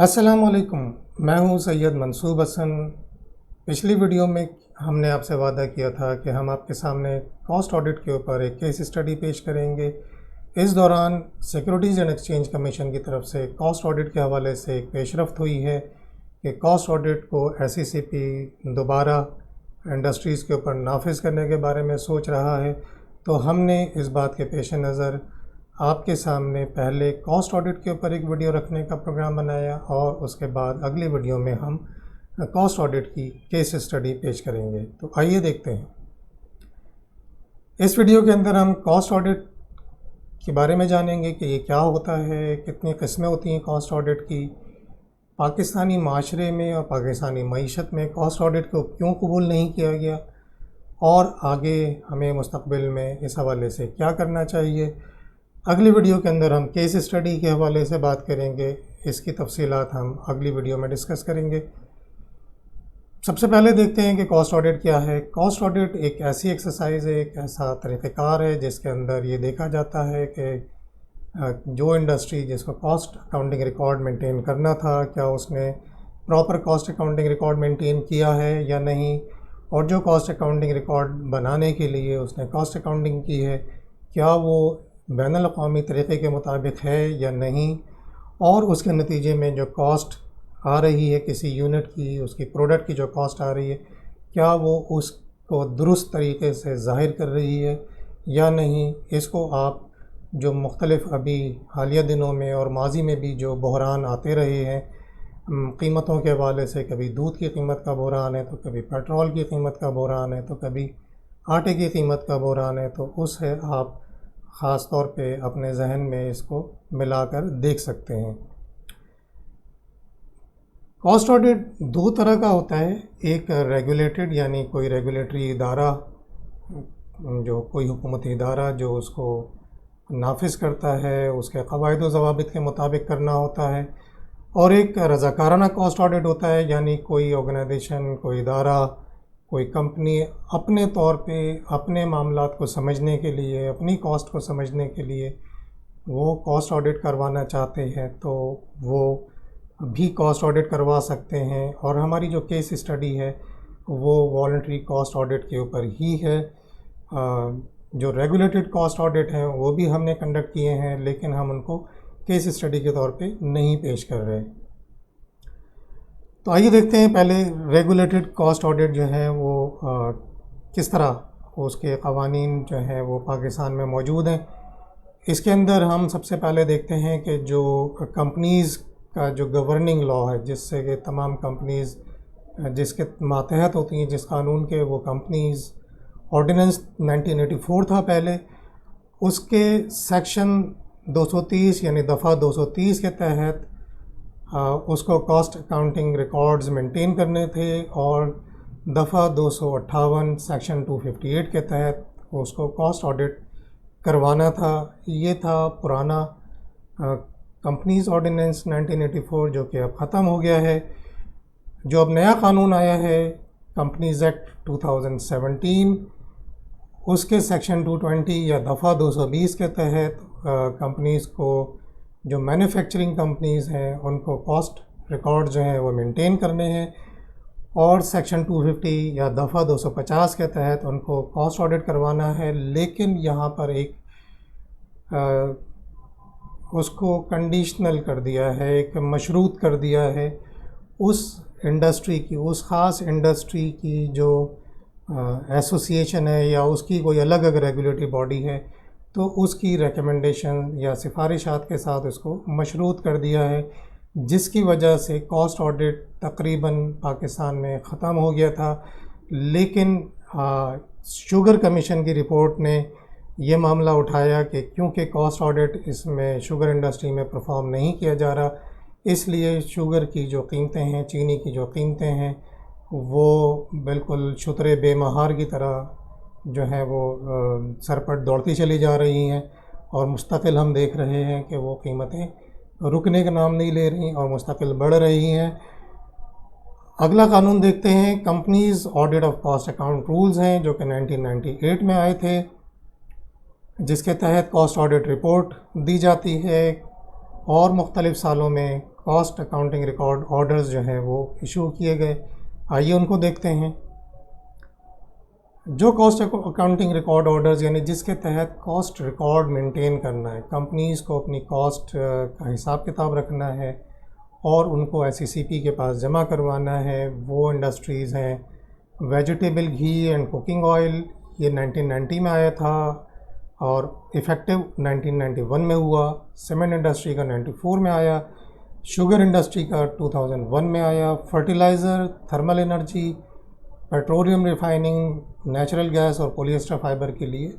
السلام علیکم، میں ہوں سید منصوب حسن۔ پچھلی ویڈیو میں ہم نے آپ سے وعدہ کیا تھا کہ ہم آپ کے سامنے کاسٹ آڈٹ کے اوپر ایک کیس اسٹڈی پیش کریں گے۔ اس دوران سیکیورٹیز اینڈ ایکسچینج کمیشن کی طرف سے کاسٹ آڈٹ کے حوالے سے ایک پیش رفت ہوئی ہے کہ کاسٹ آڈٹ کو SECP دوبارہ انڈسٹریز کے اوپر نافذ کرنے کے بارے میں سوچ رہا ہے۔ تو ہم نے اس بات کے پیش نظر آپ کے سامنے پہلے کاسٹ آڈٹ کے اوپر ایک ویڈیو رکھنے کا پروگرام بنایا اور اس کے بعد اگلی ویڈیو میں ہم کاسٹ آڈٹ کی کیس اسٹڈی پیش کریں گے۔ تو آئیے دیکھتے ہیں۔ اس ویڈیو کے اندر ہم کاسٹ آڈٹ کے بارے میں جانیں گے کہ یہ کیا ہوتا ہے، کتنی قسمیں ہوتی ہیں کاسٹ آڈٹ کی، پاکستانی معاشرے میں اور پاکستانی معیشت میں کاسٹ آڈٹ کو کیوں قبول نہیں کیا گیا، اور آگے ہمیں مستقبل میں اس حوالے سے کیا کرنا چاہیے۔ اگلی ویڈیو کے اندر ہم کیس اسٹڈی کے حوالے سے بات کریں گے، اس کی تفصیلات ہم اگلی ویڈیو میں ڈسکس کریں گے۔ سب سے پہلے دیکھتے ہیں کہ کاسٹ آڈٹ کیا ہے۔ کاسٹ آڈٹ ایک ایسی ایکسرسائز ہے، ایک ایسا طریقہ کار ہے جس کے اندر یہ دیکھا جاتا ہے کہ جو انڈسٹری جس کو کاسٹ اکاؤنٹنگ ریکارڈ مینٹین کرنا تھا، کیا اس نے proper cost accounting record maintain کیا ہے یا نہیں، اور جو کاسٹ اکاؤنٹنگ ریکارڈ بنانے کے لیے اس نے کاسٹ اکاؤنٹنگ کی ہے، کیا وہ بین الاقوامی طریقے کے مطابق ہے یا نہیں، اور اس کے نتیجے میں جو کاسٹ آ رہی ہے کسی یونٹ کی، اس کی پروڈکٹ کی جو کاسٹ آ رہی ہے، کیا وہ اس کو درست طریقے سے ظاہر کر رہی ہے یا نہیں۔ اس کو آپ جو مختلف ابھی حالیہ دنوں میں اور ماضی میں بھی جو بحران آتے رہے ہیں قیمتوں کے حوالے سے، کبھی دودھ کی قیمت کا بحران ہے تو کبھی پیٹرول کی قیمت کا بحران ہے تو کبھی آٹے کی قیمت کا بحران ہے، تو اس سے آپ خاص طور پہ اپنے ذہن میں اس کو ملا کر دیکھ سکتے ہیں۔ کاسٹ آڈٹ دو طرح کا ہوتا ہے، ایک ریگولیٹڈ یعنی کوئی ریگولیٹری ادارہ، جو کوئی حکومتی ادارہ جو اس کو نافذ کرتا ہے، اس کے قواعد و ضوابط کے مطابق کرنا ہوتا ہے، اور ایک رضاکارانہ کاسٹ آڈٹ ہوتا ہے، یعنی کوئی آرگنائزیشن، کوئی ادارہ، کوئی کمپنی اپنے طور پہ اپنے معاملات کو سمجھنے کے لیے، اپنی کاسٹ کو سمجھنے کے لیے وہ کاسٹ آڈٹ کروانا چاہتے ہیں تو وہ بھی کاسٹ آڈٹ کروا سکتے ہیں۔ اور ہماری جو کیس اسٹڈی ہے وہ والنٹری کاسٹ آڈٹ کے اوپر ہی ہے۔ جو ریگولیٹڈ کاسٹ آڈٹ ہیں وہ بھی ہم نے کنڈکٹ کیے ہیں، لیکن ہم ان کو کیس اسٹڈی کے طور پہ نہیں پیش کر رہے۔ تو آئیے دیکھتے ہیں پہلے ریگولیٹڈ کاسٹ آڈٹ جو ہے وہ کس طرح اس کے قوانین جو ہیں وہ پاکستان میں موجود ہیں۔ اس کے اندر ہم سب سے پہلے دیکھتے ہیں کہ جو کمپنیز کا جو گورننگ لا ہے، جس سے کہ تمام کمپنیز جس کے ماتحت ہوتی ہیں، جس قانون کے وہ کمپنیز، آرڈیننس 1984 تھا پہلے، اس کے سیکشن 230 یعنی دفعہ 230 کے تحت اس کو کاسٹ اکاؤنٹنگ ریکارڈز مینٹین کرنے تھے، اور دفعہ 258 سیکشن 258 کے تحت اس کو کاسٹ آڈٹ کروانا تھا۔ یہ تھا پرانا کمپنیز آرڈیننس 1984 جو کہ اب ختم ہو گیا ہے۔ جو اب نیا قانون آیا ہے کمپنیز ایکٹ 2017، اس کے سیکشن 220 یا دفعہ 220 کے تحت کمپنیز کو، جو مینوفیکچرنگ کمپنیز ہیں، ان کو کاسٹ ریکارڈ جو ہیں وہ مینٹین کرنے ہیں، اور سیکشن 250 یا دفعہ 250 کے تحت ان کو کاسٹ آڈٹ کروانا ہے۔ لیکن یہاں پر ایک اس کو کنڈیشنل کر دیا ہے، ایک مشروط کر دیا ہے، اس انڈسٹری کی، اس خاص انڈسٹری کی جو ایسوسیشن ہے یا اس کی کوئی الگ اگر ریگولیٹری باڈی ہے تو اس کی ریکمنڈیشن یا سفارشات کے ساتھ اس کو مشروط کر دیا ہے، جس کی وجہ سے کاسٹ آڈٹ تقریباً پاکستان میں ختم ہو گیا تھا۔ لیکن شوگر کمیشن کی رپورٹ نے یہ معاملہ اٹھایا کہ کیونکہ کاسٹ آڈٹ اس میں شوگر انڈسٹری میں پرفارم نہیں کیا جا رہا، اس لیے شوگر کی جو قیمتیں ہیں، چینی کی جو قیمتیں ہیں، وہ بالکل شترے بے مہار کی طرح جو ہیں وہ سر پر دوڑتی چلی جا رہی ہیں، اور مستقل ہم دیکھ رہے ہیں کہ وہ قیمتیں رکنے کا نام نہیں لے رہی اور مستقل بڑھ رہی ہیں۔ اگلا قانون دیکھتے ہیں، companies audit of cost account rules ہیں، جو کہ 1998 میں آئے تھے، جس کے تحت کاسٹ آڈٹ رپورٹ دی جاتی ہے، اور مختلف سالوں میں کاسٹ اکاؤنٹنگ ریکارڈ آرڈرز جو ہیں وہ ایشو کیے گئے. آئیے ان کو دیکھتے ہیں. جو کاسٹ اکاؤنٹنگ ریکارڈ آرڈرز یعنی جس کے تحت کاسٹ ریکارڈ مینٹین کرنا ہے، کمپنیز کو اپنی کاسٹ کا حساب کتاب رکھنا ہے اور ان کو SECP کے پاس جمع کروانا ہے، وہ انڈسٹریز ہیں vegetable ghee and cooking oil. یہ 1990 میں آیا تھا اور ایفیکٹو 1991 میں ہوا. سیمنٹ انڈسٹری کا 94 میں آیا. شوگر انڈسٹری کا 2001 میں آیا. Fertiliser, thermal energy, petroleum refining, natural gas اور پولیسٹر فائبر کے لیے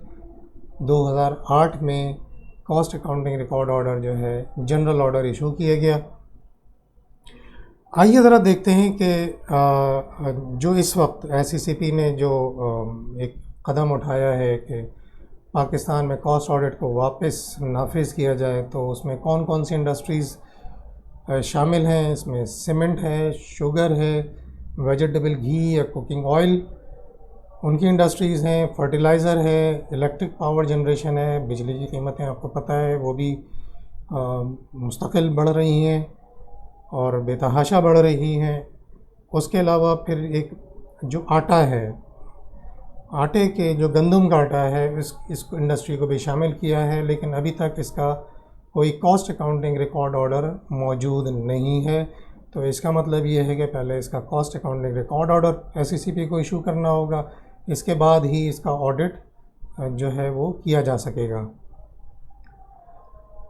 2008 میں کاسٹ اکاؤنٹنگ ریکارڈ آرڈر جو ہے جنرل آرڈر ایشو کیا گیا. آئیے ذرا دیکھتے ہیں کہ جو اس وقت SECP نے جو ایک قدم اٹھایا ہے کہ پاکستان میں کاسٹ آڈٹ کو واپس نافذ کیا جائے تو اس میں کون کون سی انڈسٹریز شامل ہیں. اس میں سیمنٹ ہے، شوگر ہے، ویجیٹیبل گھی یا کوکنگ آئل ان کی انڈسٹریز ہیں، فرٹیلائزر ہے، الیکٹرک پاور جنریشن ہے. بجلی کی قیمتیں آپ کو پتہ ہے وہ بھی مستقل بڑھ رہی ہیں اور بے تحاشا بڑھ رہی ہیں. اس کے علاوہ پھر ایک جو آٹا ہے، آٹے کے جو گندم کا آٹا ہے اس انڈسٹری کو بھی شامل کیا ہے، لیکن ابھی تک اس کا کوئی کاسٹ اکاؤنٹنگ ریکارڈ آرڈر موجود نہیں ہے. تو اس کا مطلب یہ ہے کہ پہلے اس کا cost accounting record order SECP کو ایشو کرنا ہوگا، اس کے بعد ہی اس کا آڈٹ جو ہے وہ کیا جا سکے گا.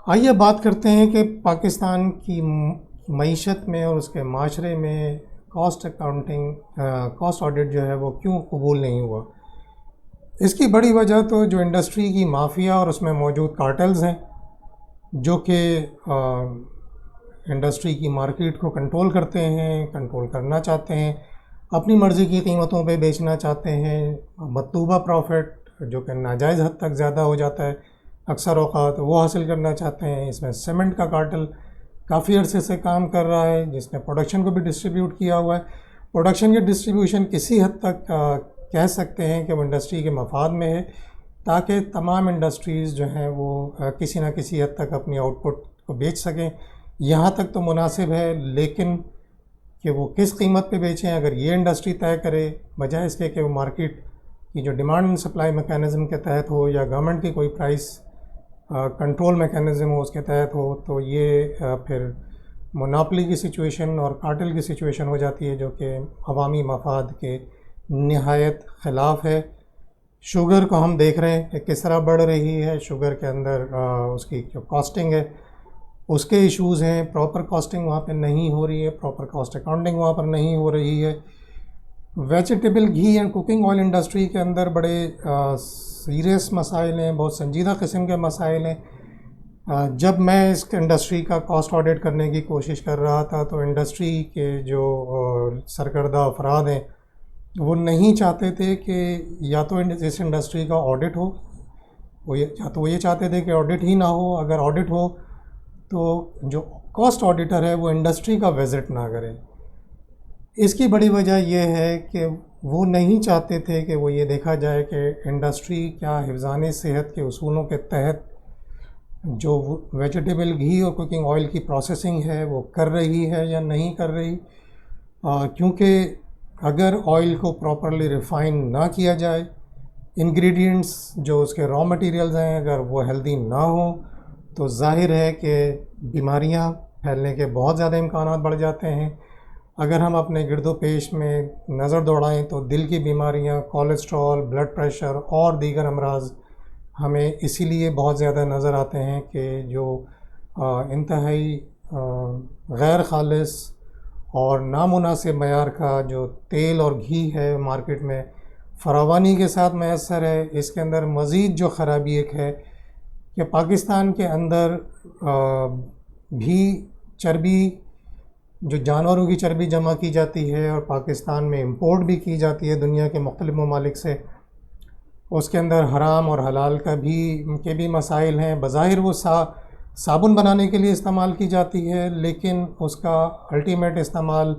آئیے بات کرتے ہیں کہ پاکستان کی معیشت میں اور اس کے معاشرے میں کاسٹ آڈٹ جو ہے وہ کیوں قبول نہیں ہوا. اس کی بڑی وجہ تو جو انڈسٹری کی مافیا اور اس میں موجود کارٹلز ہیں جو کہ انڈسٹری کی مارکیٹ کو کنٹرول کرتے ہیں، کنٹرول کرنا چاہتے ہیں، اپنی مرضی کی قیمتوں پہ بیچنا چاہتے ہیں. مطلوبہ پروفٹ جو کہ ناجائز حد تک زیادہ ہو جاتا ہے اکثر اوقات، وہ حاصل کرنا چاہتے ہیں. اس میں سیمنٹ کا کارٹل کافی عرصے سے کام کر رہا ہے جس نے پروڈکشن کو بھی ڈسٹریبیوٹ کیا ہوا ہے. پروڈکشن کی ڈسٹریبیوشن کسی حد تک کہہ سکتے ہیں کہ وہ انڈسٹری کے مفاد میں ہے تاکہ تمام انڈسٹریز جو ہیں وہ کسی نہ کسی حد تک اپنی آؤٹ پٹ کو بیچ سکیں. یہاں تک تو مناسب ہے، لیکن کہ وہ کس قیمت پہ بیچیں اگر یہ انڈسٹری طے کرے بجائے اس کے کہ وہ مارکیٹ کی جو ڈیمانڈ اینڈ سپلائی میکانزم کے تحت ہو یا گورنمنٹ کی کوئی پرائس کنٹرول میکانزم ہو اس کے تحت ہو، تو یہ پھر مونوپلی کی سچویشن اور کارٹل کی سچویشن ہو جاتی ہے جو کہ عوامی مفاد کے نہایت خلاف ہے. شوگر کو ہم دیکھ رہے ہیں کہ کس طرح بڑھ رہی ہے. شوگر کے اندر اس کی جو کاسٹنگ ہے اس کے ایشوز ہیں. پراپر کاسٹنگ وہاں پہ نہیں ہو رہی ہے، پراپر کاسٹ اکاؤنٹنگ وہاں پر نہیں ہو رہی ہے. Vegetable ghee and cooking oil industry کے اندر بڑے سیریس مسائل ہیں، بہت سنجیدہ قسم کے مسائل ہیں. جب میں اس انڈسٹری کا کاسٹ آڈٹ کرنے کی کوشش کر رہا تھا تو انڈسٹری کے جو سرکردہ افراد ہیں وہ نہیں چاہتے تھے کہ یا تو اس انڈسٹری کا آڈٹ ہو، وہ یہ چاہتے تھے کہ آڈٹ ہی نہ ہو. اگر آڈٹ ہو تو جو کاسٹ آڈیٹر ہے وہ انڈسٹری کا وزٹ نہ کرے. اس کی بڑی وجہ یہ ہے کہ وہ نہیں چاہتے تھے کہ وہ یہ دیکھا جائے کہ انڈسٹری کیا حفظان صحت کے اصولوں کے تحت جو ویجیٹیبل گھی اور کوکنگ آئل کی پروسیسنگ ہے وہ کر رہی ہے یا نہیں کر رہی. کیونکہ اگر آئل کو پراپرلی ریفائن نہ کیا جائے، انگریڈینٹس جو اس کے را مٹیریلز ہیں اگر وہ ہیلدی نہ ہوں تو ظاہر ہے کہ بیماریاں پھیلنے کے بہت زیادہ امکانات بڑھ جاتے ہیں. اگر ہم اپنے گرد و پیش میں نظر دوڑائیں تو دل کی بیماریاں، کولیسٹرول، بلڈ پریشر اور دیگر امراض ہمیں اسی لیے بہت زیادہ نظر آتے ہیں کہ جو انتہائی غیر خالص اور نامناسب معیار کا جو تیل اور گھی ہے مارکیٹ میں فراوانی کے ساتھ میسر ہے. اس کے اندر مزید جو خرابی ایک ہے کہ پاکستان کے اندر بھی چربی، جو جانوروں کی چربی جمع کی جاتی ہے اور پاکستان میں امپورٹ بھی کی جاتی ہے دنیا کے مختلف ممالک سے، اس کے اندر حرام اور حلال کے بھی مسائل ہیں. بظاہر وہ صابن بنانے کے لیے استعمال کی جاتی ہے، لیکن اس کا الٹیمیٹ استعمال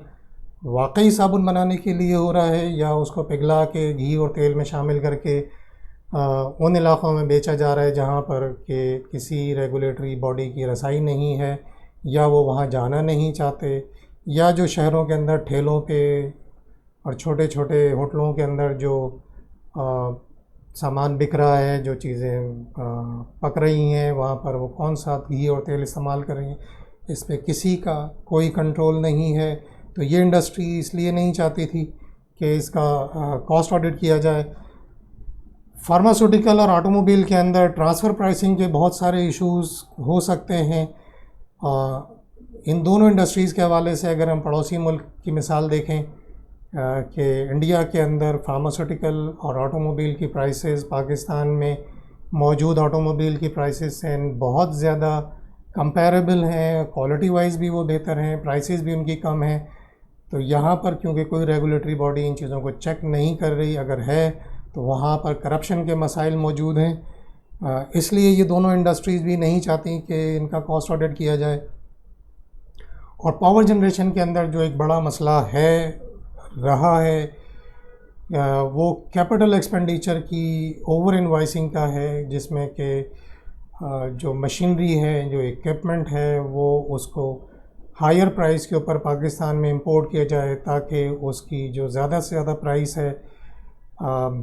واقعی صابن بنانے کے لیے ہو رہا ہے یا اس کو پگھلا کے گھی اور تیل میں شامل کر کے ان علاقوں میں بیچا جا رہا ہے جہاں پر کہ کسی ریگولیٹری باڈی کی رسائی نہیں ہے یا وہ وہاں جانا نہیں چاہتے، یا جو شہروں کے اندر ٹھیلوں پہ اور چھوٹے چھوٹے ہوٹلوں کے اندر جو سامان بک رہا ہے، جو چیزیں پک رہی ہیں وہاں پر، وہ کون سا گھی اور تیل استعمال کر رہی ہیں، اس پہ کسی کا کوئی کنٹرول نہیں ہے۔ تو یہ انڈسٹری اس لیے نہیں چاہتی تھی کہ اس کا کاسٹ آڈٹ کیا جائے۔ فارماسوٹیکل اور آٹو موبائل کے اندر ٹرانسفر پرائسنگ کے بہت سارے ایشوز ہو سکتے ہیں۔ ان دونوں انڈسٹریز کے حوالے سے اگر ہم پڑوسی ملک کی مثال دیکھیں کہ انڈیا کے اندر فارماسوٹیکل اور آٹو موبائل کی پرائسز پاکستان میں موجود آٹو موبائل کی پرائسز سے بہت زیادہ کمپیریبل ہیں، کوالٹی وائز بھی وہ بہتر ہیں، پرائسز بھی ان کی کم ہیں۔ تو یہاں پر کیونکہ کوئی ریگولیٹری باڈی ان چیزوں کو چیک نہیں کر رہی، اگر ہے تو وہاں پر کرپشن کے مسائل موجود ہیں، اس لیے یہ دونوں انڈسٹریز بھی نہیں چاہتی کہ ان کا کاسٹ آڈٹ کیا جائے۔ اور پاور جنریشن کے اندر جو ایک بڑا مسئلہ ہے رہا ہے وہ کیپٹل ایکسپینڈیچر کی اوور انوائسنگ کا ہے، جس میں کہ جو مشینری ہے، جو اکوپمنٹ ہے، وہ اس کو ہائر پرائس کے اوپر پاکستان میں امپورٹ کیا جائے تاکہ اس کی جو زیادہ سے زیادہ پرائس ہے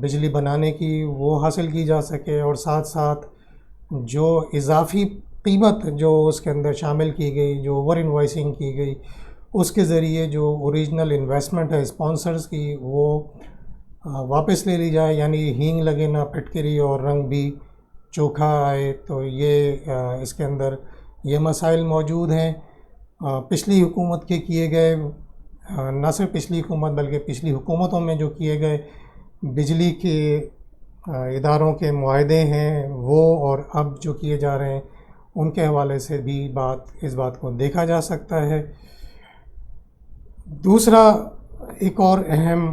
بجلی بنانے کی وہ حاصل کی جا سکے، اور ساتھ ساتھ جو اضافی قیمت جو اس کے اندر شامل کی گئی، جو اوور انوائسنگ کی گئی، اس کے ذریعے جو اوریجنل انویسٹمنٹ ہے اسپانسرز کی وہ واپس لے لی جائے، یعنی ہینگ لگے نہ پھٹکری اور رنگ بھی چوکھا آئے۔ تو یہ اس کے اندر یہ مسائل موجود ہیں۔ پچھلی حکومت کے کیے گئے، نہ صرف پچھلی حکومت بلکہ پچھلی حکومتوں میں جو کیے گئے بجلی کے اداروں کے معاہدے ہیں وہ، اور اب جو کیے جا رہے ہیں ان کے حوالے سے بھی اس بات کو دیکھا جا سکتا ہے۔ دوسرا ایک اور اہم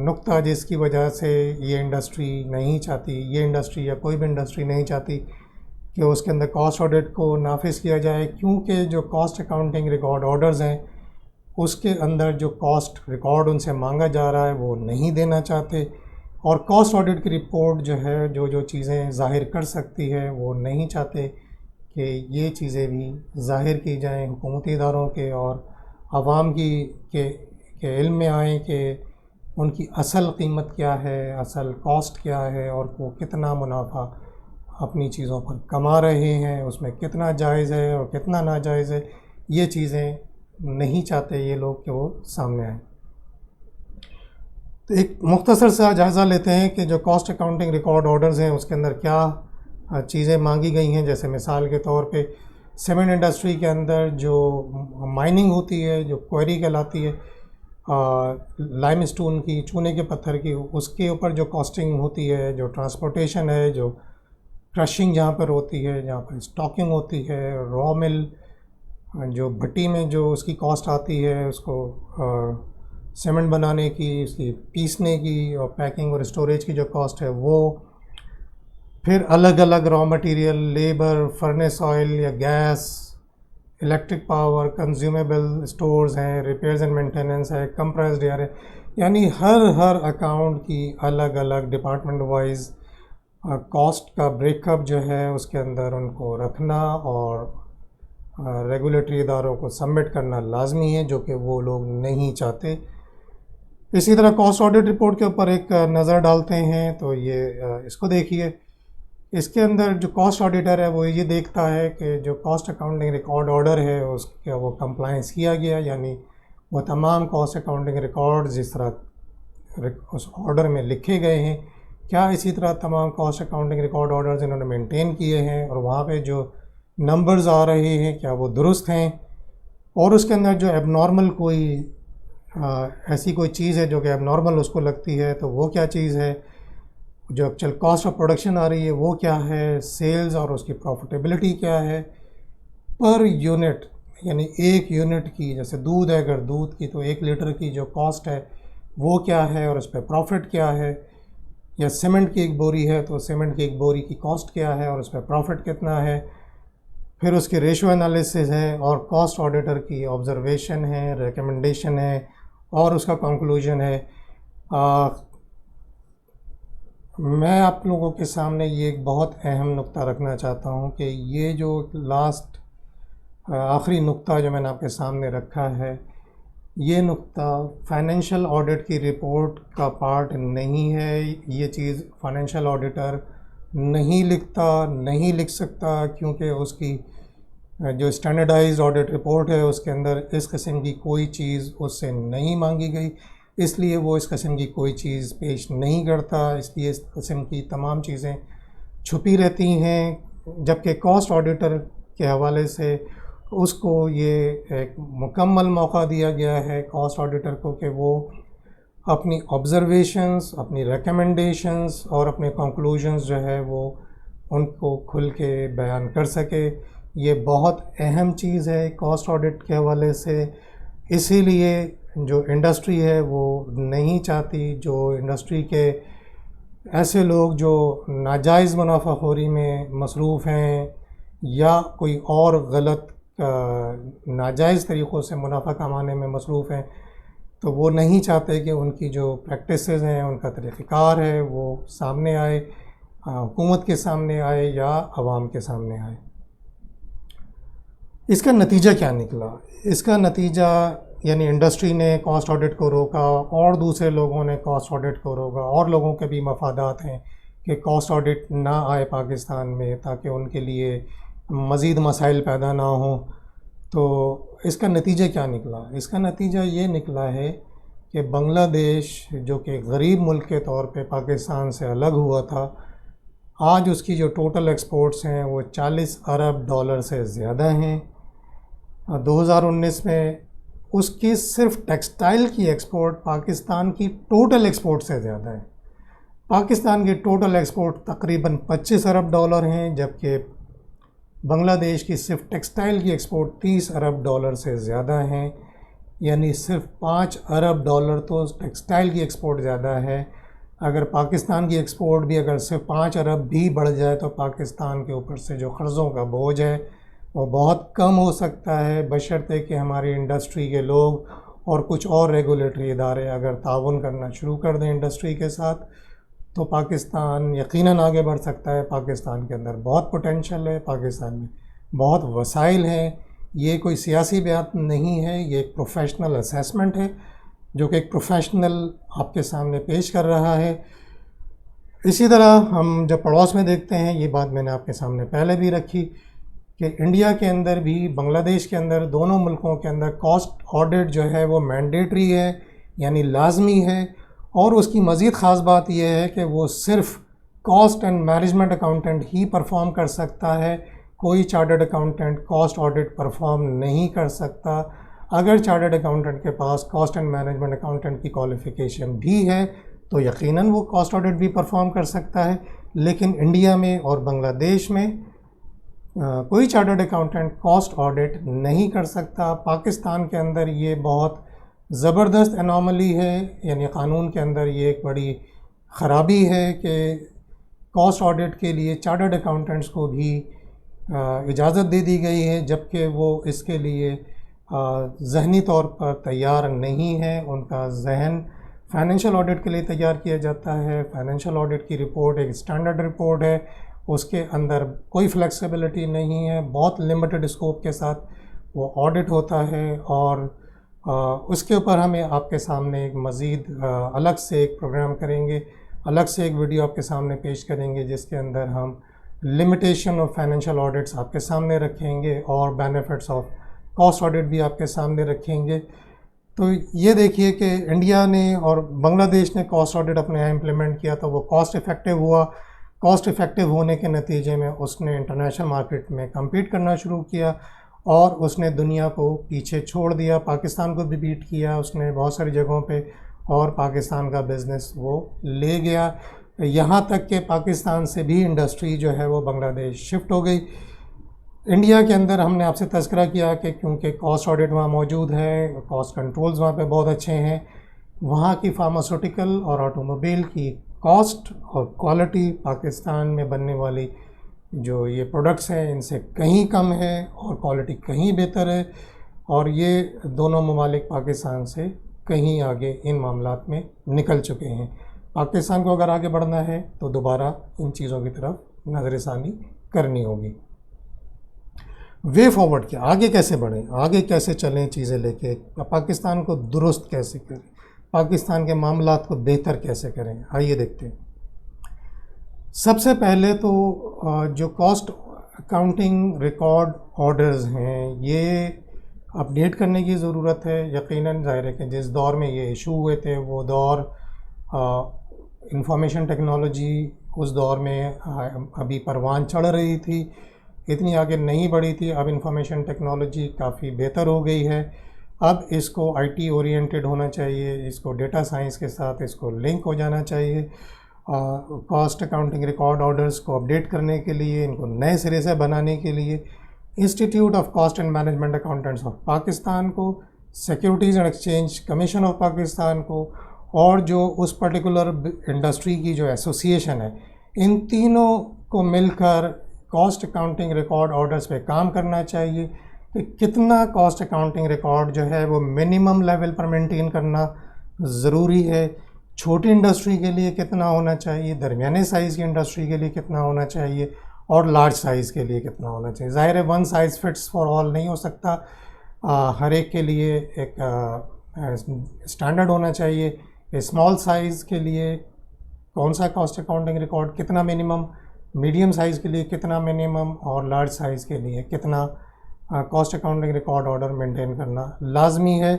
نقطہ جس کی وجہ سے یہ انڈسٹری نہیں چاہتی، یہ انڈسٹری یا کوئی بھی انڈسٹری نہیں چاہتی کہ اس کے اندر کاسٹ آڈٹ کو نافذ کیا جائے، کیونکہ جو کاسٹ اکاؤنٹنگ ریکارڈ آرڈرز ہیں اس کے اندر جو کاسٹ ریکارڈ ان سے مانگا جا رہا ہے وہ نہیں دینا چاہتے، اور کاسٹ آڈٹ کی رپورٹ جو ہے جو چیزیں ظاہر کر سکتی ہے وہ نہیں چاہتے کہ یہ چیزیں بھی ظاہر کی جائیں حکومتی اداروں کے اور عوام کی کے علم میں آئیں کہ ان کی اصل قیمت کیا ہے، اصل کاسٹ کیا ہے، اور وہ کتنا منافع اپنی چیزوں پر کما رہے ہیں، اس میں کتنا جائز ہے اور کتنا ناجائز ہے۔ یہ چیزیں نہیں چاہتے یہ لوگ کہ وہ سامنے آئیں۔ تو ایک مختصر سا جائزہ لیتے ہیں کہ جو کاسٹ اکاؤنٹنگ ریکارڈ آرڈرز ہیں اس کے اندر کیا چیزیں مانگی گئی ہیں۔ جیسے مثال کے طور پہ سیمنٹ انڈسٹری کے اندر جو مائننگ ہوتی ہے، جو کوئری کہلاتی ہے لائم اسٹون کی، چونے کے پتھر کی، اس کے اوپر جو کاسٹنگ ہوتی ہے، جو ٹرانسپورٹیشن ہے، جو کرشنگ جہاں پر ہوتی ہے، جہاں پر اسٹاکنگ ہوتی ہے، را مل جو بھٹی میں جو اس کی کاسٹ آتی ہے، اس کو سیمنٹ بنانے کی، اس کی پیسنے کی اور پیکنگ اور اسٹوریج کی جو کاسٹ ہے وہ، پھر الگ الگ raw material, labour, furnace oil یا gas, electric power, consumable stores ہیں، ریپیئرز اینڈ مینٹیننس ہے، کمپریسڈ ایئر ہے، یعنی ہر اکاؤنٹ کی الگ الگ ڈپارٹمنٹ وائز کاسٹ کا بریک اپ جو ہے اس کے اندر ان کو رکھنا اور ریگولیٹری اداروں کو سبمٹ کرنا لازمی ہے، جو کہ وہ لوگ نہیں چاہتے۔ اسی طرح کاسٹ آڈٹ رپورٹ کے اوپر ایک نظر ڈالتے ہیں تو یہ اس کو دیکھیے، اس کے اندر جو کاسٹ آڈیٹر ہے وہ یہ دیکھتا ہے کہ جو کاسٹ اکاؤنٹنگ ریکارڈ آرڈر ہے اس کا وہ کمپلائنس کیا گیا، یعنی وہ تمام کاسٹ اکاؤنٹنگ ریکارڈ جس طرح اس آرڈر میں لکھے گئے ہیں، کیا اسی طرح تمام کاسٹ اکاؤنٹنگ ریکارڈ آرڈرز انہوں نے مینٹین کیے ہیں، اور وہاں پہ جو نمبرز آ رہے ہیں کیا وہ درست ہیں، اور اس کے اندر جو ایب نارمل کوئی ایسی کوئی چیز ہے جو کہ ایب نارمل اس کو لگتی ہے تو وہ کیا چیز ہے، جو ایکچوئل کاسٹ آف پروڈکشن آ رہی ہے وہ کیا ہے، سیلز اور اس کی پروفٹیبلٹی کیا ہے پر یونٹ، یعنی ایک یونٹ کی، جیسے دودھ ہے اگر دودھ کی تو 1 لیٹر کی جو کاسٹ ہے وہ کیا ہے اور اس پہ پروفٹ کیا ہے، یا سیمنٹ کی ایک بوری ہے تو سیمنٹ کی ایک بوری کی کاسٹ کیا ہے اور اس پہ پروفٹ کتنا ہے، پھر اس کی ریشو انالیسس ہے، اور کاسٹ آڈیٹر کی آبزرویشن ہے، ریکمنڈیشن ہے، اور اس کا کنکلوژن ہے۔ میں آپ لوگوں کے سامنے یہ ایک بہت اہم نقطہ رکھنا چاہتا ہوں کہ یہ جو لاسٹ آخری نقطہ جو میں نے آپ کے سامنے رکھا ہے، یہ نقطہ فائنینشیل آڈٹ کی رپورٹ کا پارٹ نہیں ہے. یہ چیز فائنینشیل آڈیٹر نہیں لکھتا، نہیں لکھ سکتا، کیونکہ اس کی جو اسٹینڈرڈائزڈ آڈٹ رپورٹ ہے اس کے اندر اس قسم کی کوئی چیز اس سے نہیں مانگی گئی، اس لیے وہ اس قسم کی کوئی چیز پیش نہیں کرتا. اس لیے اس قسم کی تمام چیزیں چھپی رہتی ہیں. جبکہ کاسٹ آڈیٹر کے حوالے سے اس کو یہ ایک مکمل موقع دیا گیا ہے کاسٹ آڈیٹر کو کہ وہ اپنی آبزرویشنز، اپنی ریکمنڈیشنز اور اپنے کنکلوژنز جو ہے وہ ان کو کھل کے بیان کر سکے. یہ بہت اہم چیز ہے کاسٹ آڈٹ کے حوالے سے. اسی لیے جو انڈسٹری ہے وہ نہیں چاہتی، جو انڈسٹری کے ایسے لوگ جو ناجائز منافع خوری میں مصروف ہیں یا کوئی اور غلط ناجائز طریقوں سے منافع کمانے میں مصروف ہیں، تو وہ نہیں چاہتے کہ ان کی جو پریکٹسز ہیں، ان کا طریقہ کار ہے، وہ سامنے آئے، حکومت کے سامنے آئے یا عوام کے سامنے آئے. اس کا نتیجہ کیا نکلا؟ اس کا نتیجہ یعنی انڈسٹری نے کاسٹ آڈٹ کو روکا اور دوسرے لوگوں نے کاسٹ آڈٹ کو روکا، اور لوگوں کے بھی مفادات ہیں کہ کاسٹ آڈٹ نہ آئے پاکستان میں تاکہ ان کے لیے مزید مسائل پیدا نہ ہوں. تو اس کا نتیجہ کیا نکلا؟ اس کا نتیجہ یہ نکلا ہے کہ بنگلہ دیش جو کہ غریب ملک کے طور پہ پاکستان سے الگ ہوا تھا، آج اس کی جو ٹوٹل ایکسپورٹس ہیں وہ 40 ارب ڈالر سے زیادہ ہیں. 2019 میں اس کی صرف ٹیکسٹائل کی ایکسپورٹ پاکستان کی ٹوٹل ایکسپورٹ سے زیادہ ہے. پاکستان کی ٹوٹل ایکسپورٹ تقریباً 25 ارب ڈالر ہیں، جبکہ بنگلہ دیش کی صرف ٹیکسٹائل کی ایکسپورٹ 30 ارب ڈالر سے زیادہ ہیں. یعنی صرف 5 ارب ڈالر تو ٹیکسٹائل کی ایکسپورٹ زیادہ ہے. اگر پاکستان کی ایکسپورٹ بھی اگر صرف 5 ارب بھی بڑھ جائے تو پاکستان کے اوپر سے جو قرضوں کا بوجھ ہے وہ بہت کم ہو سکتا ہے، بشرطے کہ ہماری انڈسٹری کے لوگ اور کچھ اور ریگولیٹری ادارے اگر تعاون کرنا شروع کر دیں انڈسٹری کے ساتھ تو پاکستان یقیناً آگے بڑھ سکتا ہے. پاکستان کے اندر بہت پوٹینشل ہے، پاکستان میں بہت وسائل ہیں. یہ کوئی سیاسی بیان نہیں ہے، یہ ایک پروفیشنل اسیسمنٹ ہے جو کہ ایک پروفیشنل آپ کے سامنے پیش کر رہا ہے. اسی طرح ہم جب پڑوس میں دیکھتے ہیں، یہ بات میں نے آپ کے سامنے پہلے بھی رکھی کہ انڈیا کے اندر بھی بنگلہ دیش کے اندر دونوں ملکوں کے اندر کاسٹ آڈٹ جو ہے وہ مینڈیٹری ہے، یعنی لازمی ہے. اور اس کی مزید خاص بات یہ ہے کہ وہ صرف cost and management accountant he perform کر سکتا ہے، کوئی chartered accountant cost audit perform نہیں کر سکتا. اگر چارٹرڈ اکاؤنٹنٹ کے پاس کاسٹ اینڈ مینجمنٹ اکاؤنٹنٹ کی کوالیفیکیشن بھی ہے تو یقیناً وہ کاسٹ آڈٹ بھی پرفارم کر سکتا ہے. لیکن انڈیا میں اور بنگلہ دیش میں کوئی چارٹرڈ اکاؤنٹنٹ کاسٹ آڈٹ نہیں کر سکتا. پاکستان کے اندر یہ بہت زبردست انوملی ہے، یعنی قانون کے اندر یہ ایک بڑی خرابی ہے کہ کاسٹ آڈٹ کے لیے چارٹرڈ اکاؤنٹنٹس کو بھی اجازت دے دی گئی ہے، جبکہ وہ اس کے لیے ذہنی طور پر تیار نہیں ہے. ان کا ذہن فائنینشیل آڈٹ کے لیے تیار کیا جاتا ہے. فائنینشیل آڈٹ کی رپورٹ ایک اسٹینڈرڈ رپورٹ ہے، اس کے اندر کوئی فلیکسیبلٹی نہیں ہے، بہت لمیٹڈ اسکوپ کے ساتھ وہ آڈٹ ہوتا ہے. اور اس کے اوپر ہمیں آپ کے سامنے ایک مزید الگ سے ایک پروگرام کریں گے، الگ سے ایک ویڈیو آپ کے سامنے پیش کریں گے جس کے اندر ہم لمیٹیشن آف فائنینشیل آڈٹس آپ کے سامنے رکھیں گے اور بینیفٹس آف کاسٹ آڈٹ بھی آپ کے سامنے رکھیں گے. تو یہ دیکھیے کہ انڈیا نے اور بنگلہ دیش نے کاسٹ آڈٹ اپنے یہاں امپلیمنٹ کیا تو وہ کاسٹ افیکٹو ہوا. کاسٹ افیکٹو ہونے کے نتیجے میں اس نے انٹرنیشنل مارکیٹ میں کمپیٹ کرنا شروع کیا اور اس نے دنیا کو پیچھے چھوڑ دیا. پاکستان کو بھی بیٹ کیا اس نے بہت ساری جگہوں پہ اور پاکستان کا بزنس وہ لے گیا. یہاں تک کہ پاکستان سے بھی انڈسٹری جو ہے وہ بنگلہ دیش شفٹ ہو گئی. انڈیا کے اندر ہم نے آپ سے تذکرہ کیا کہ کیونکہ کاسٹ آڈٹ وہاں موجود ہے، کاسٹ کنٹرولز وہاں پہ بہت اچھے ہیں، وہاں کی فارماسوٹیکل اور آٹو موبائل کی کاسٹ اور کوالٹی پاکستان میں بننے والی جو یہ پروڈکٹس ہیں ان سے کہیں کم ہے اور کوالٹی کہیں بہتر ہے. اور یہ دونوں ممالک پاکستان سے کہیں آگے ان معاملات میں نکل چکے ہیں. پاکستان کو اگر آگے بڑھنا ہے تو دوبارہ ان چیزوں کی طرف نظر ثانی کرنی ہوگی. وے فارورڈ کیا، آگے کیسے بڑھیں، آگے کیسے چلیں چیزیں لے کے، پاکستان کو درست کیسے کریں، پاکستان کے معاملات کو بہتر کیسے کریں. آئیے دیکھتے ہیں. سب سے پہلے تو جو کاسٹ اکاؤنٹنگ ریکارڈ آرڈرز ہیں یہ اپڈیٹ کرنے کی ضرورت ہے. یقیناً ظاہر ہے کہ جس دور میں یہ ایشو ہوئے تھے وہ دور انفارمیشن ٹیکنالوجی اس دور میں ابھی پروان چڑھ رہی تھی، اتنی آگے نہیں بڑھی تھی. اب انفارمیشن ٹیکنالوجی کافی بہتر ہو گئی ہے. اب اس کو آئی ٹی اورینٹڈ ہونا چاہیے، اس کو ڈیٹا سائنس کے ساتھ اس کو لنک ہو جانا چاہیے. کاسٹ اکاؤنٹنگ ریکارڈ آرڈرز کو اپڈیٹ کرنے کے لیے، ان کو نئے سرے سے بنانے کے لیے Institute of Cost and Management Accountants of Pakistan کو، Securities and Exchange Commission of Pakistan کو، اور جو اس پرٹیکولر انڈسٹری کی جو ایسوسیشن ہے، ان تینوں کو مل کر کاسٹ اکاؤنٹنگ ریکارڈ آرڈرز پہ کام کرنا چاہیے کہ کتنا کاسٹ اکاؤنٹنگ ریکارڈ جو ہے وہ منیمم لیول پر مینٹین کرنا ضروری ہے، چھوٹی انڈسٹری کے لیے کتنا ہونا چاہیے، درمیانے سائز کی انڈسٹری کے لیے کتنا ہونا چاہیے، اور لارج سائز کے لیے کتنا ہونا چاہیے. ظاہر ہے one size fits for all نہیں ہو سکتا، ہر ایک کے لیے ایک اسٹینڈرڈ ہونا چاہیے. اسمال سائز کے لیے کون سا کاسٹ اکاؤنٹنگ ریکارڈ کتنا منیمم، میڈیم سائز کے لیے کتنا منیمم، اور لارج سائز کے لیے کتنا cost accounting record order maintain کرنا لازمی ہے.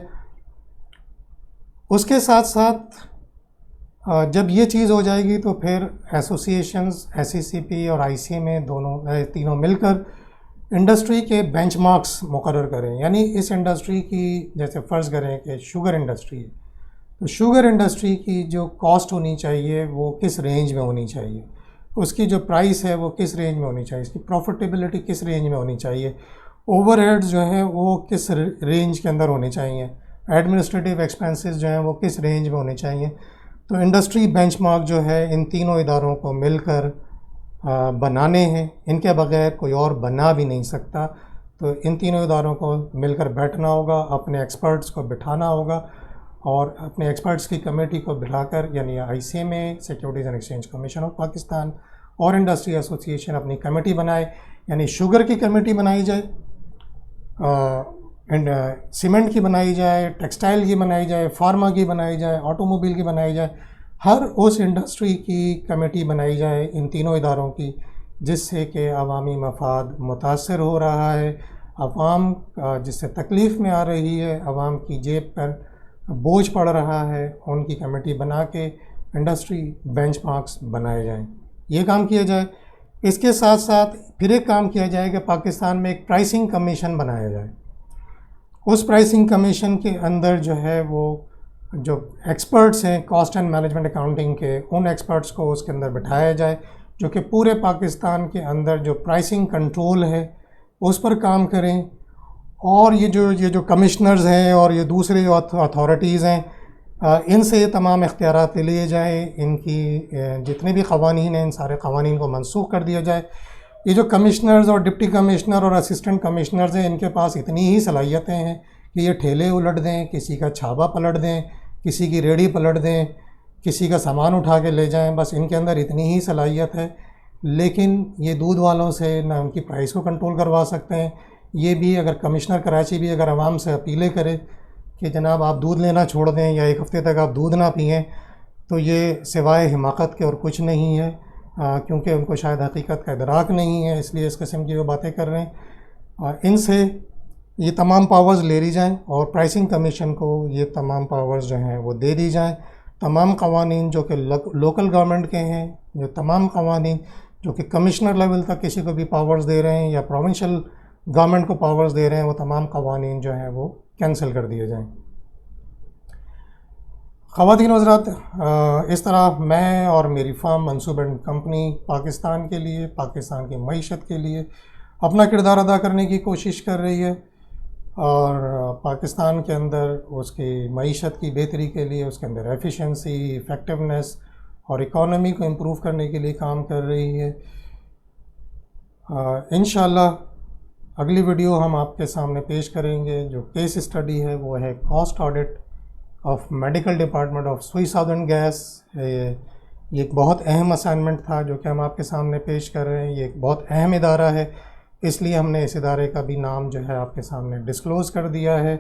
اس کے ساتھ ساتھ جب یہ چیز ہو جائے گی تو پھر ایسوسیشنز ایس ای سی پی اور آئی سی ایم اے تینوں مل کر انڈسٹری کے بینچ مارکس مقرر کریں. یعنی اس انڈسٹری کی، جیسے فرض کریں کہ شوگر انڈسٹری ہے، تو شوگر انڈسٹری کی جو کاسٹ ہونی چاہیے وہ کس رینج میں ہونی چاہیے، اس کی جو پرائس ہے وہ کس رینج میں ہونی چاہیے، اس کی پروفیٹیبلٹی کس رینج میں ہونی چاہیے، اوور ہیڈز جو ہیں وہ کس رینج کے اندر ہونے چاہیے، ایڈمنسٹریٹو ایکسپینسز جو ہیں وہ کس رینج میں ہونے چاہیے. تو انڈسٹری بینچ مارک جو ہے ان تینوں اداروں کو مل کر بنانے ہیں، ان کے بغیر کوئی اور بنا بھی نہیں سکتا. تو ان تینوں اداروں کو مل کر بیٹھنا ہوگا، اپنے ایکسپرٹس کو بٹھانا ہوگا، اور اپنے ایکسپرٹس کی کمیٹی کو بٹھا کر، یعنی I C M A, Securities and Exchange Commission of Pakistan اور انڈسٹری ایسوسیشن اپنی کمیٹی بنائے. یعنی شوگر کی کمیٹی بنائی جائے، سیمنٹ کی بنائی جائے، ٹیکسٹائل کی بنائی جائے، فارما کی بنائی جائے، آٹو موبائل کی بنائی جائے، ہر اس انڈسٹری کی کمیٹی بنائی جائے ان تینوں اداروں کی، جس سے کہ عوامی مفاد متاثر ہو رہا ہے، عوام جس سے تکلیف میں آ رہی ہے، عوام کی جیب پر بوجھ پڑ رہا ہے، ان کی کمیٹی بنا کے انڈسٹری بینچ مارکس بنائے جائیں. یہ کام کیا جائے. اس کے ساتھ ساتھ پھر ایک کام کیا جائے کہ پاکستان میں ایک پرائسنگ کمیشن بنایا جائے. اس پرائسنگ کمیشن کے اندر جو ہے وہ جو ایکسپرٹس ہیں کاسٹ اینڈ مینجمنٹ اکاؤنٹنگ کے، ان ایکسپرٹس کو اس کے اندر بٹھایا جائے جو کہ پورے پاکستان کے اندر جو پرائسنگ کنٹرول ہے اس پر کام کریں. اور یہ جو کمشنرز ہیں اور یہ دوسرے جو اتھارٹیز ہیں، ان سے یہ تمام اختیارات لیے جائیں. ان کی جتنے بھی قوانین ہیں ان سارے قوانین کو منسوخ کر دیا جائے. یہ جو کمشنرز اور ڈپٹی کمشنر اور اسسٹنٹ کمشنرز ہیں، ان کے پاس اتنی ہی صلاحیتیں ہیں کہ یہ ٹھیلے الٹ دیں، کسی کا چھابا پلٹ دیں، کسی کی ریڑھی پلٹ دیں، کسی کا سامان اٹھا کے لے جائیں. بس ان کے اندر اتنی ہی صلاحیت ہے. لیکن یہ دودھ والوں سے نہ ان کی پرائس کو کنٹرول کروا سکتے ہیں. یہ بھی اگر کمشنر کراچی بھی اگر عوام سے اپیلیں کرے کہ جناب آپ دودھ لینا چھوڑ دیں یا ایک ہفتے تک آپ دودھ نہ پئیں، تو یہ سوائے حماقت کے اور کچھ نہیں ہے، کیونکہ ان کو شاید حقیقت کا ادراک نہیں ہے، اس لیے اس قسم کی وہ باتیں کر رہے ہیں. ان سے یہ تمام پاورز لے لی جائیں اور پرائسنگ کمیشن کو یہ تمام پاورز جو ہیں وہ دے دی جائیں. تمام قوانین جو کہ لوکل گورنمنٹ کے ہیں، جو تمام قوانین جو کہ کمشنر لیول تک کسی کو بھی پاورز دے رہے ہیں یا پروونشل گورنمنٹ کو پاورز دے رہے ہیں، وہ تمام قوانین جو ہیں وہ کینسل کر دیے جائیں. خواتین و حضرات، اس طرح میں اور میری فرم منصوب اینڈ کمپنی پاکستان کے لیے، پاکستان کی معیشت کے لیے اپنا کردار ادا کرنے کی کوشش کر رہی ہے، اور پاکستان کے اندر اس کی معیشت کی بہتری کے لیے، اس کے اندر ایفیشنسی، ایفیکٹونیس اور اکانومی کو امپروو کرنے کے لیے کام کر رہی ہے. انشاءاللہ اگلی ویڈیو ہم آپ کے سامنے پیش کریں گے. جو کیس اسٹڈی ہے وہ ہے cost audit of medical department of سوئی ساؤدرن گیس. یہ ایک بہت اہم اسائنمنٹ تھا جو کہ ہم آپ کے سامنے پیش کر رہے ہیں. یہ ایک بہت اہم ادارہ ہے اس لیے ہم نے اس ادارے کا بھی نام جو ہے آپ کے سامنے ڈسکلوز کر دیا ہے،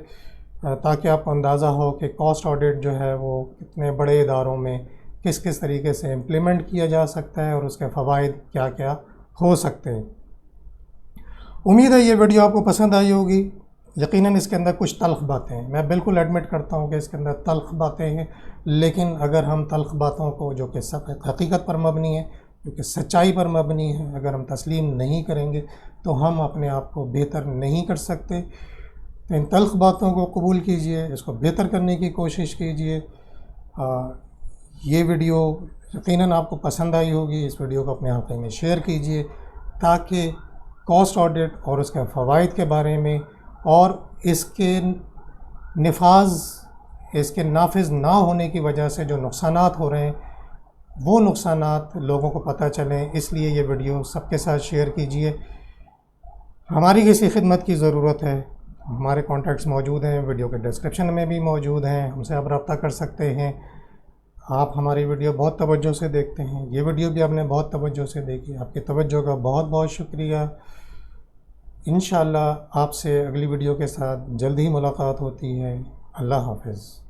تاکہ آپ کو اندازہ ہو کہ کاسٹ آڈٹ جو ہے وہ کتنے بڑے اداروں میں کس کس طریقے سے امپلیمنٹ کیا جا سکتا ہے اور اس کے فوائد کیا کیا ہو سکتے ہیں۔ امید ہے یہ ویڈیو آپ کو پسند آئی ہوگی۔ یقیناً اس کے اندر کچھ تلخ باتیں ہیں، میں بالکل ایڈمٹ کرتا ہوں کہ اس کے اندر تلخ باتیں ہیں، لیکن اگر ہم تلخ باتوں کو جو کہ حقیقت پر مبنی ہے، جو کہ سچائی پر مبنی ہے، اگر ہم تسلیم نہیں کریں گے تو ہم اپنے آپ کو بہتر نہیں کر سکتے۔ تو ان تلخ باتوں کو قبول کیجئے، اس کو بہتر کرنے کی کوشش کیجئے۔ یہ ویڈیو یقیناً آپ کو پسند آئی ہوگی، اس ویڈیو کو اپنے حلقے میں شیئر کیجئے تاکہ کاسٹ آڈٹ اور اس کے فوائد کے بارے میں اور اس کے نافذ نہ ہونے کی وجہ سے جو نقصانات ہو رہے ہیں وہ نقصانات لوگوں کو پتہ چلیں، اس لیے یہ ویڈیو سب کے ساتھ شیئر کیجئے۔ ہماری کسی خدمت کی ضرورت ہے، ہمارے کانٹیکٹس موجود ہیں، ویڈیو کے ڈسکرپشن میں بھی موجود ہیں، ہم سے آپ رابطہ کر سکتے ہیں۔ آپ ہماری ویڈیو بہت توجہ سے دیکھتے ہیں، یہ ویڈیو بھی آپ نے بہت توجہ سے دیکھی، آپ کی توجہ کا بہت بہت شکریہ۔ انشاءاللہ آپ سے اگلی ویڈیو کے ساتھ جلد ہی ملاقات ہوتی ہے۔ اللہ حافظ۔